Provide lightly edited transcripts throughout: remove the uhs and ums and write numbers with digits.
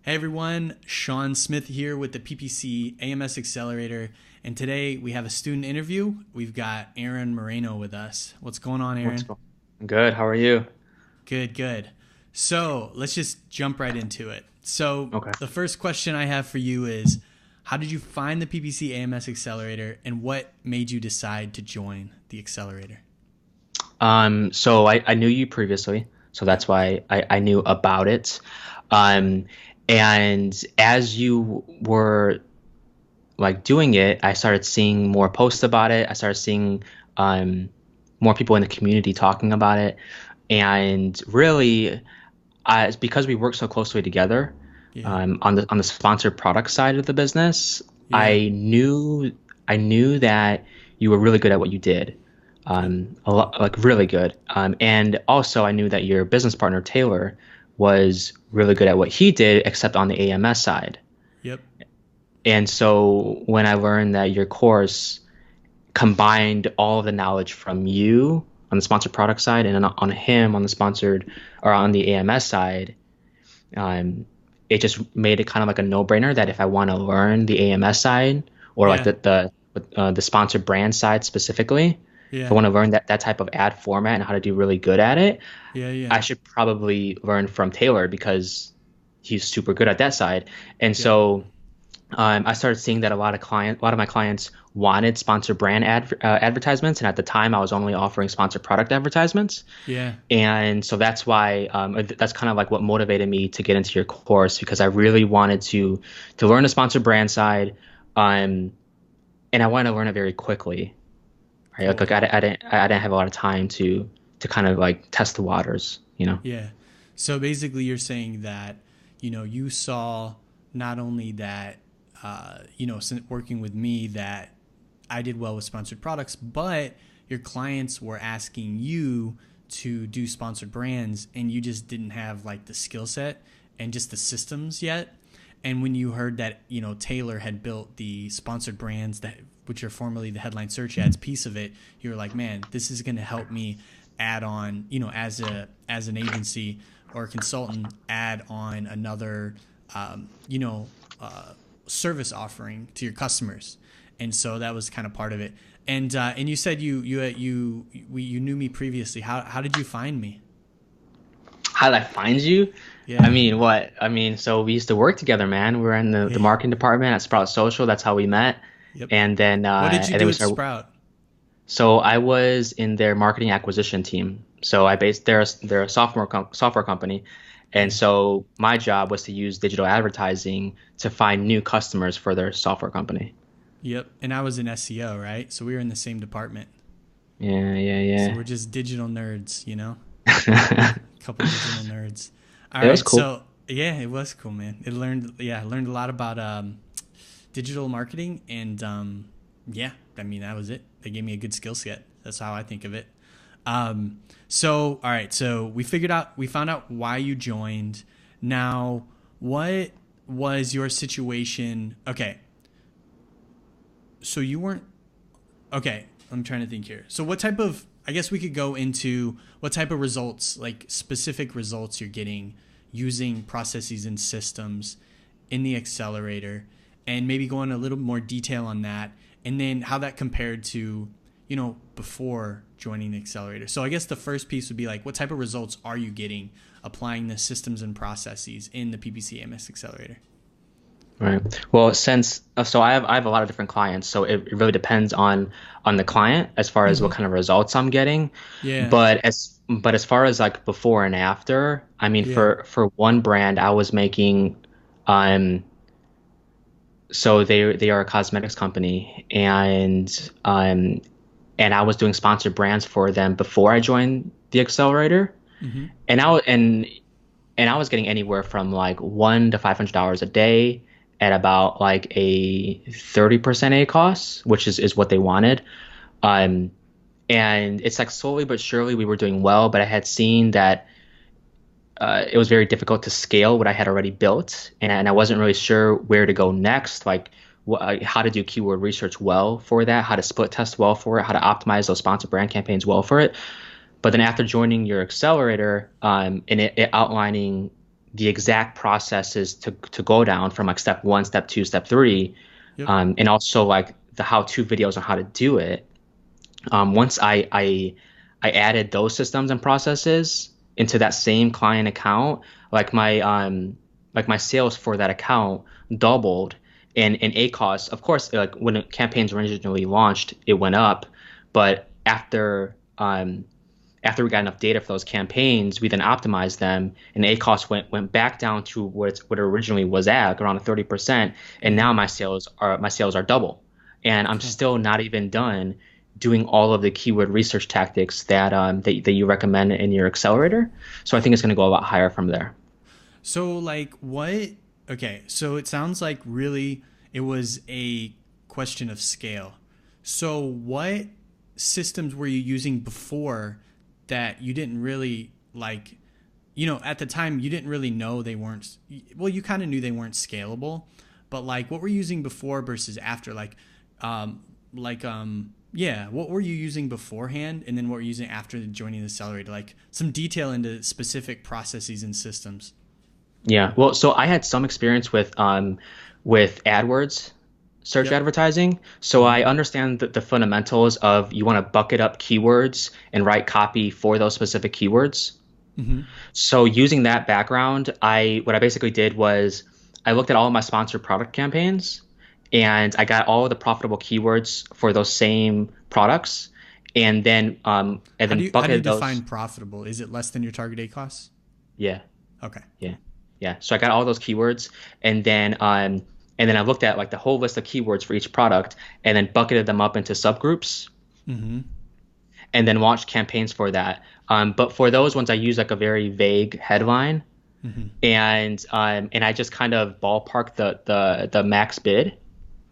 Hey everyone, Sean Smith here with the PPC AMS Accelerator, and today we have a student interview. We've got Aaron Moreno with us. What's going on, What's Aaron? going? Good. How are you? Good, good. So let's just jump right into it. So Okay. the first question I have for you is, how did you find the PPC AMS Accelerator, and what made you decide to join the accelerator? So I knew you previously, so Yep. that's why I knew about it. Um, and as you were like doing it, I started seeing more posts about it. I started seeing um more people in the community talking about it. And really, it's because we work so closely together, Yeah. on the sponsored product side of the business, Yeah. I knew that you were really good at what you did, Yep. a lot, like really good. And also I knew that your business partner Taylor was really good at what he did, except on the AMS side. Yep. And so when I learned that your course combined all of the knowledge from you on the sponsored product side and on him on the sponsored or on the AMS side, um, it just made it kind of like a no-brainer that if I want to learn the AMS side or like Yeah. the sponsored brand side specifically, if I Yeah. want to learn that type of ad format and how to do really good at it, Yeah. Yeah. I should probably learn from Taylor because he's super good at that side. And Yep. so I started seeing that a lot of my clients wanted sponsored brand advertisements, and at the time I was only offering sponsored product advertisements. Yeah. And so that's why that's kind of like what motivated me to get into your course because I really wanted to learn the sponsored brand side, um, and I wanted to learn it very quickly. Right? Like, Cool. I didn't have a lot of time to kind of like test the waters, you know. Yeah. So basically, you're saying that, you saw not only that, since working with me, that I did well with sponsored products, but your clients were asking you to do sponsored brands, and you just didn't have like the skill set and just the systems yet. And when you heard that, Taylor had built the sponsored brands that, which are formerly the headline search ads piece of it, you were like, man, this is going to help me add on, as an agency or a consultant, add on another, um, you know, uh, service offering to your customers. And so that was kind of part of it. And you said you knew me previously. How did you find me? How did I find you? I Yeah. mean, what? I mean, so we used to work together, man. We were in the Yeah. marketing department at Sprout Social. That's how we met. Yep. And then What did you we do at started. Sprout? So I was in their marketing acquisition team. So they're a software company, and Yeah. so my job was to use digital advertising to find new customers for their software company. Yep. And I was in SEO, right? So we were in the same department. Yeah, yeah, So yeah. we're just digital nerds, you know? A couple digital nerds. All It was right. cool. So yeah, it was cool, man. I learned a lot about digital marketing, and yeah, I mean, that was it. They gave me a good skill set. That's how I think of it. So all right, so we found out why you joined. Now, what was your situation? Okay, so you weren't okay. I'm trying to think here. So what type of, I guess we could go into what type of results, like specific results you're getting using processes and systems in the accelerator, and maybe go into a little more detail on that, and then how that compared to, before joining the accelerator. So I guess the first piece would be like, what type of results are you getting applying the systems and processes in the PPC MS accelerator? Right. Well, since so I have a lot of different clients, so it really depends on the client as far as what Mm-hmm. kind of results I'm getting. Yeah. But as far as like before and after, I mean Yeah. for one brand I was making um so they are a cosmetics company, and I was doing sponsored brands for them before I joined the accelerator, Mm-hmm. and I was getting anywhere from like $100 to $500 a day at about like a 30% ACoS, which is what they wanted. Um, and it's like slowly but surely we were doing well, but I had seen that it was very difficult to scale what I had already built, and I wasn't really sure where to go next, like how to do keyword research well for that, how to split test well for it, how to optimize those sponsored brand campaigns well for it. But then after joining your accelerator, and it outlining the exact processes to go down from like step one, step two, step three, Yep. and also like the how-to videos on how to do it. Once I added those systems and processes into that same client account, like my sales for that account doubled. And in ACoS, of course, like when campaigns originally launched, it went up, but after we got enough data for those campaigns, we then optimized them, and ACoS went back down to what it originally was at, like around 30%, and now Mm-hmm. my sales are double, and I'm Cool. still not even done doing all of the keyword research tactics that you recommend in your accelerator. So I think it's going to go a lot higher from there. So like what? Okay, so it sounds like really it was a question of scale. So what systems were you using before that you didn't really like? At the time you didn't really know they weren't. Well, you kind of knew they weren't scalable, but like what were you using before versus after? Yeah, what were you using beforehand, and then what were you using after joining the accelerator? Like some detail into specific processes and systems. Yeah, well, so I had some experience with AdWords search Yep. advertising. So Mm-hmm. I understand the fundamentals of you want to bucket up keywords and write copy for those specific keywords. Mm-hmm. So using that background, what I basically did was I looked at all of my sponsored product campaigns and I got all of the profitable keywords for those same products and then How do you bucketed define those. profitable? Is it less than your target A costs? Yeah, Okay. yeah, yeah. So I got all those keywords and then I looked at like the whole list of keywords for each product and then bucketed them up into subgroups Mm-hmm. and then launched campaigns for that. But for those ones, I use like a very vague headline Mm-hmm. and I just kind of ballparked the max bid.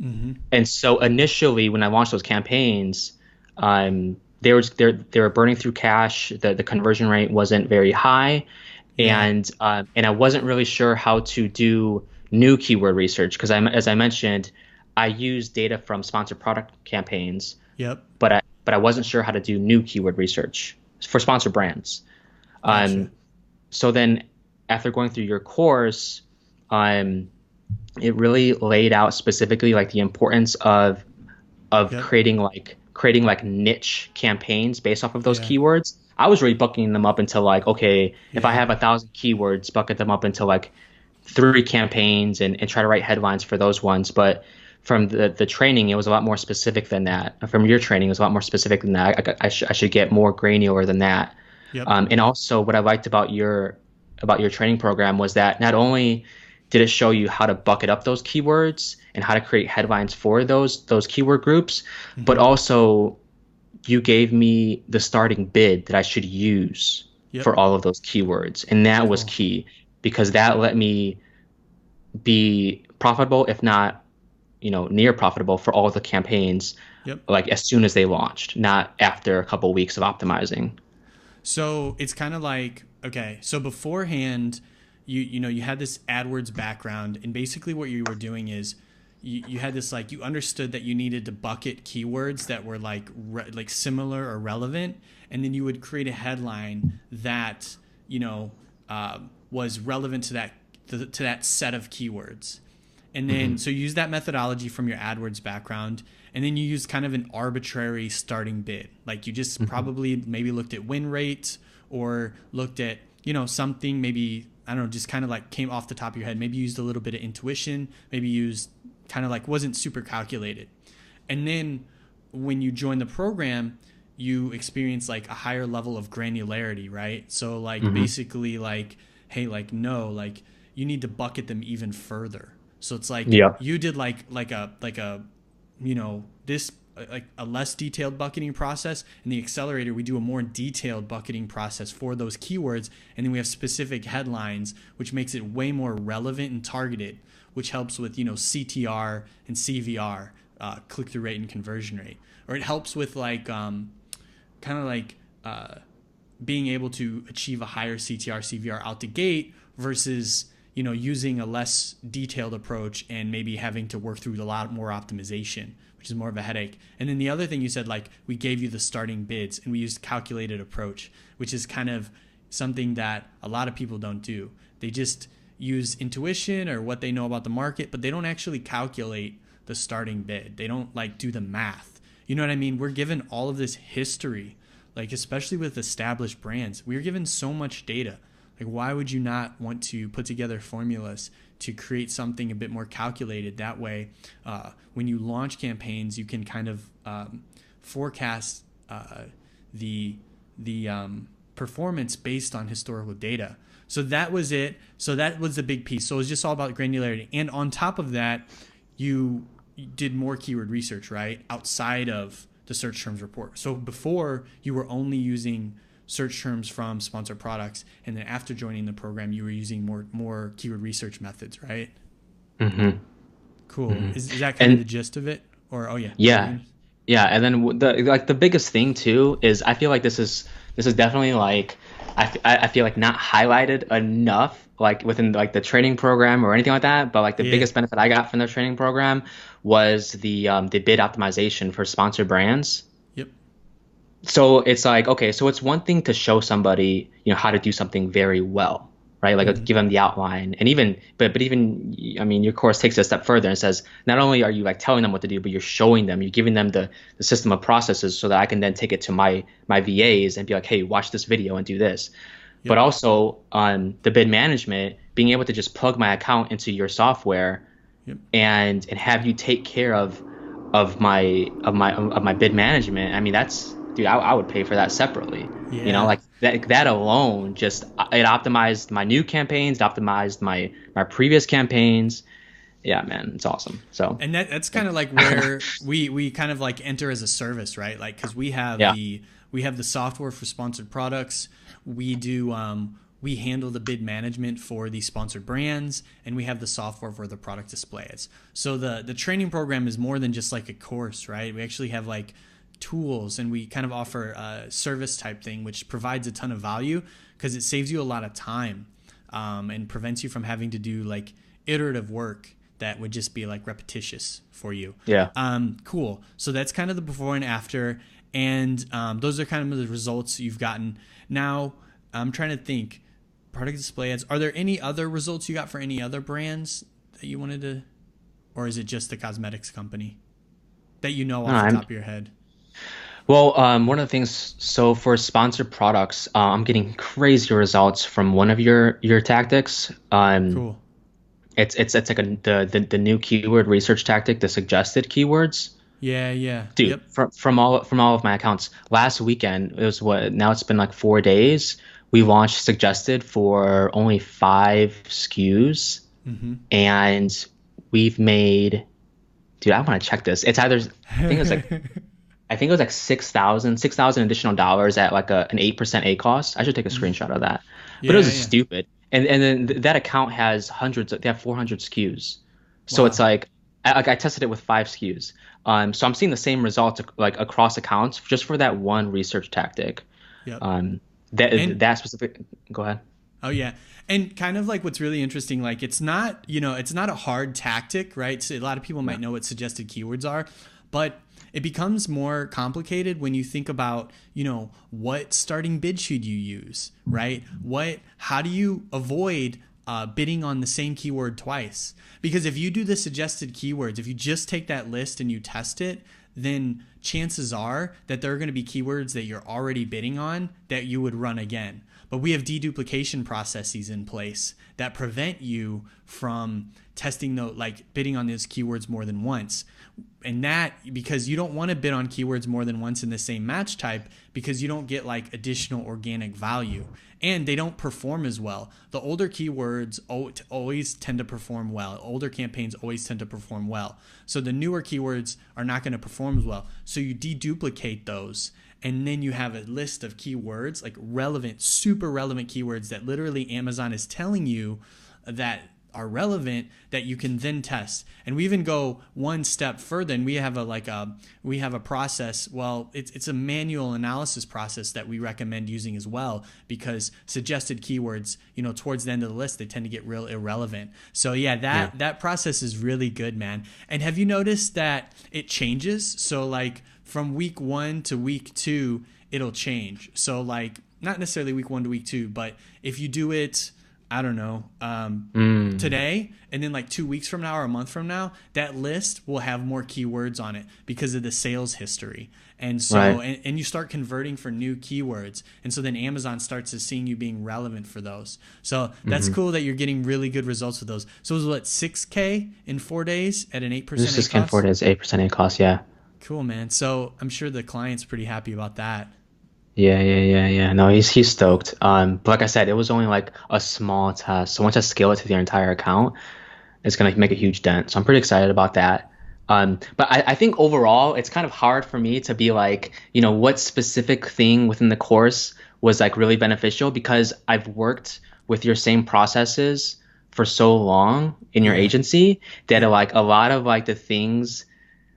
Mm-hmm. And so initially, when I launched those campaigns, they were burning through cash. The conversion rate wasn't very high, Yeah. and I wasn't really sure how to do new keyword research because as I mentioned, I use data from sponsored product campaigns, Yep. but I wasn't sure how to do new keyword research for sponsored brands. Gotcha. Um, so then after going through your course, um, it really laid out specifically like the importance of Yep. creating like niche campaigns based off of those Yeah. keywords. I was really bucketing them up into like, okay, if I Yeah. have 1,000 keywords, bucket them up into like three campaigns and try to write headlines for those ones. But from the training, it was a lot more specific than that. From your training, it was a lot more specific than that. I should get more granular than that. Yep. And also, what I liked about your training program was that not only did it show you how to bucket up those keywords and how to create headlines for those keyword groups, but Mm-hmm. also you gave me the starting bid that I should use Yep. for all of those keywords, and that was Cool. key because that let me be profitable, if not, near profitable for all of the campaigns, Yep. like as soon as they launched, not after a couple weeks of optimizing. So it's kind of like, okay, so beforehand, you had this AdWords background, and basically what you were doing is you had this, like, you understood that you needed to bucket keywords that were like like similar or relevant, and then you would create a headline that you know was relevant to that set of keywords. And then, Hmm. so you use that methodology from your AdWords background, and then you use kind of an arbitrary starting bid. Like you just Hmm. probably maybe looked at win rate or looked at, something maybe, I don't know, just kind of like came off the top of your head. Maybe used a little bit of intuition, maybe used kind of like wasn't super calculated. And then when you join the program, you experience like a higher level of granularity, right? So like Hmm. basically like, hey, like no, like you need to bucket them even further. So it's like Yeah. you did like a this like a less detailed bucketing process. In the accelerator, we do a more detailed bucketing process for those keywords, and then we have specific headlines, which makes it way more relevant and targeted, which helps with CTR and CVR, click through rate and conversion rate, or it helps with like kind of like being able to achieve a higher CTR CVR out the gate versus using a less detailed approach and maybe having to work through a lot more optimization, which is more of a headache. And then the other thing you said, like we gave you the starting bids and we used calculated approach, which is kind of something that a lot of people don't do. They just use intuition or what they know about the market, but they don't actually calculate the starting bid. They don't like do the math. You know what I mean? We're given all of this history, like especially with established brands. We're given so much data. Like, why would you not want to put together formulas to create something a bit more calculated? That way, when you launch campaigns, you can kind of forecast the performance based on historical data. So that was it. So that was the big piece. So it was just all about granularity. And on top of that, you did more keyword research, right? Outside of the search terms report. So before, you were only using search terms from sponsored products, and then after joining the program, you were using more keyword research methods, right? Mm-hmm. Cool. Mm-hmm. Is that kind of the gist of it? Or Yeah, yeah, and then the biggest thing too is I feel like this is definitely like I feel like not highlighted enough like within like the training program or anything like that. But like the Yeah. biggest benefit I got from the training program was the bid optimization for sponsored brands. Yep. So it's like, okay, so it's one thing to show somebody, how to do something very well, right? Like Mm-hmm. give them the outline, and even, but even, I mean, your course takes it a step further and says, not only are you like telling them what to do, but you're showing them, you're giving them the system of processes so that I can then take it to my VAs and be like, hey, watch this video and do this. But Yep. also on the bid management, being able to just plug my account into your software Yep. and have you take care of my bid management. I mean, that's, dude, I would pay for that separately. Yeah. Like that alone, just it optimized my new campaigns, it optimized my previous campaigns. Yeah, man, it's awesome. So And that's kind of like where we kind of like enter as a service, right? Like, because yeah, we have the software for sponsored products. We do we handle the bid management for the sponsored brands, and we have the software for the product displays. So the training program is more than just like a course, right? We actually have like tools, and we kind of offer a service type thing, which provides a ton of value because it saves you a lot of time, and prevents you from having to do like iterative work that would just be like repetitious for you. yeah. Cool. So that's kind of the before and after, and those are kind of the results you've gotten. Now I'm trying to think. Product display ads. Are there any other results you got for any other brands that you wanted to, or is it just the cosmetics company that you know No, off the I'm top of your head? Well, one of the things, so for sponsored products, I'm getting crazy results from one of your tactics. Cool. It's like the new keyword research tactic, the suggested keywords. Yeah. Yeah. Dude, Yep. from all of my accounts, last weekend it was now it's been like 4 days. We launched suggested for only 5 SKUs, Mm-hmm. and we've made, dude, I want to check this. It's either I think it was like I think it was like six thousand additional dollars at like an 8% ACoS. I should take a screenshot of that. But it was Yeah. just Yeah. stupid. And then that account has hundreds. They have 400 SKUs. So it's Wow. like I tested it with 5 SKUs. So I'm seeing the same results like across accounts just for that one research tactic. Yep. Um, And that specific. Go ahead. oh yeah. And kind of like what's really interesting, like it's not, it's not a hard tactic, right? So a lot of people Yeah. might know what suggested keywords are, but it becomes more complicated when you think about, what starting bid should you use, right? How do you avoid bidding on the same keyword twice? Because if you do the suggested keywords, if you just take that list and you test it, then chances are that there are going to be keywords that you're already bidding on that you would run again. But we have deduplication processes in place that prevent you from testing like bidding on those keywords more than once. And that because you don't want to bid on keywords more than once in the same match type because you don't get like additional organic value and they don't perform as well. The older keywords always tend to perform well. Older campaigns always tend to perform well. So the newer keywords are not going to perform as well. So you deduplicate those. And then you have a list of keywords, like relevant, super relevant keywords that literally Amazon is telling you that are relevant that you can then test. And we even go one step further, and we have a process. Well, it's a manual analysis process that we recommend using as well, because suggested keywords, towards the end of the list, they tend to get real irrelevant. So yeah, that process is really good, man. And have you noticed that it changes? So like from week 1 to week 2, it'll change. So like not necessarily week 1 to week 2, but if you do it I don't know, Mm, today, and then like 2 weeks from now or a month from now, that list will have more keywords on it because of the sales history. And so, right. and you start converting for new keywords. And so then Amazon starts to seeing you being relevant for those. So that's Mm-hmm. cool that you're getting really good results with those. So it was what, 6K in 4 days at an 8% This is can ACoS? afford as 8% ACoS. Yeah. Cool, man. So I'm sure the client's pretty happy about that. Yeah. No, he's stoked. But like I said, it was only like a small test. So once I scale it to the entire account, it's gonna make a huge dent. So I'm pretty excited about that. But I think overall, it's kind of hard for me to be like, what specific thing within the course was like really beneficial because I've worked with your same processes for so long in your Yeah. agency that Yep. like a lot of like the things,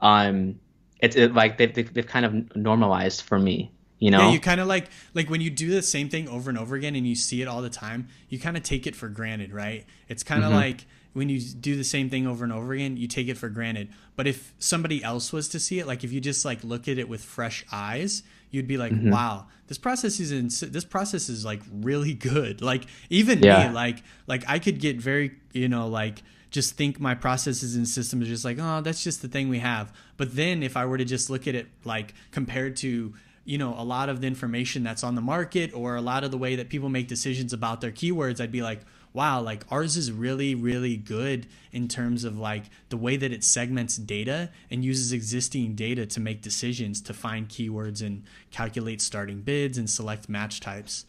um, like they've kind of normalized for me, you Yeah, you know? kind of like when you do the same thing over and over again and you see it all the time, you kind of take it for granted, right? It's kind of Hmm. like when you do the same thing over and over again, you take it for granted. But if somebody else was to see it, like if you just like look at it with fresh eyes, you'd be like, Hmm. "Wow, this process is like really good." Like even me, Yeah. like I could get very, like just think my processes and systems are just like, "Oh, that's just the thing we have." But then if I were to just look at it like compared to a lot of the information that's on the market or a lot of the way that people make decisions about their keywords, I'd be like, wow, like ours is really, really good in terms of like the way that it segments data and uses existing data to make decisions to find keywords and calculate starting bids and select match types.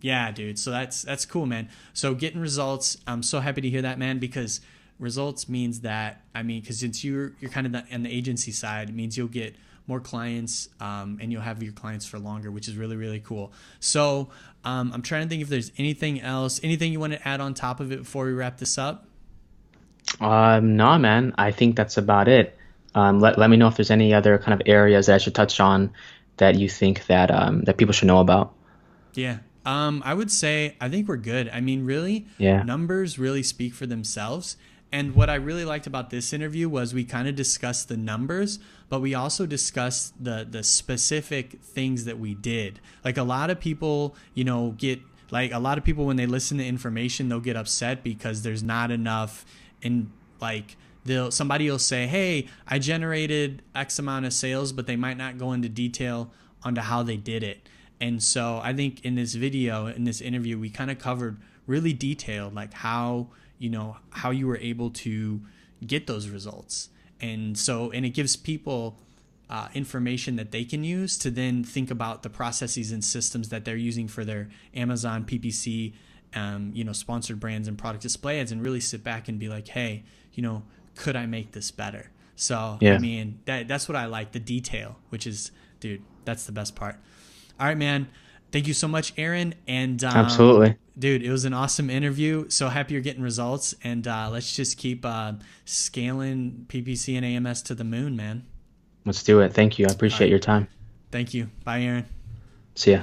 Yeah, dude. So that's cool, man. So getting results, I'm so happy to hear that, man, because results means that, I mean, because since you're kind of on the agency side, it means you'll get more clients, and you'll have your clients for longer, which is really, really cool. So I'm trying to think if there's anything else, anything you want to add on top of it before we wrap this up. No, man. I think that's about it. Let me know if there's any other kind of areas that I should touch on that you think that people should know about. Yeah. I would say I think we're good. I mean, really, Yeah. numbers really speak for themselves. And what I really liked about this interview was we kind of discussed the numbers, but we also discussed the specific things that we did. Like a lot of people, get like a lot of people when they listen to information, they'll get upset because there's not enough in like they'll somebody will say, "Hey, I generated X amount of sales," but they might not go into detail onto how they did it. And so I think in this video, in this interview, we kind of covered really detailed, like how you were able to get those results. And so, and it gives people information that they can use to then think about the processes and systems that they're using for their Amazon PPC, sponsored brands and product display ads, and really sit back and be like, hey, could I make this better? So, I Yeah. mean, that's what I like, the detail, which is, dude, that's the best part. All right, man. Thank you so much, Aaron. And Absolutely. dude, it was an awesome interview. So happy you're getting results. And let's just keep scaling PPC and AMS to the moon, man. Let's do it. Thank you. I All appreciate right. your time. Thank you. Bye, Aaron. See ya.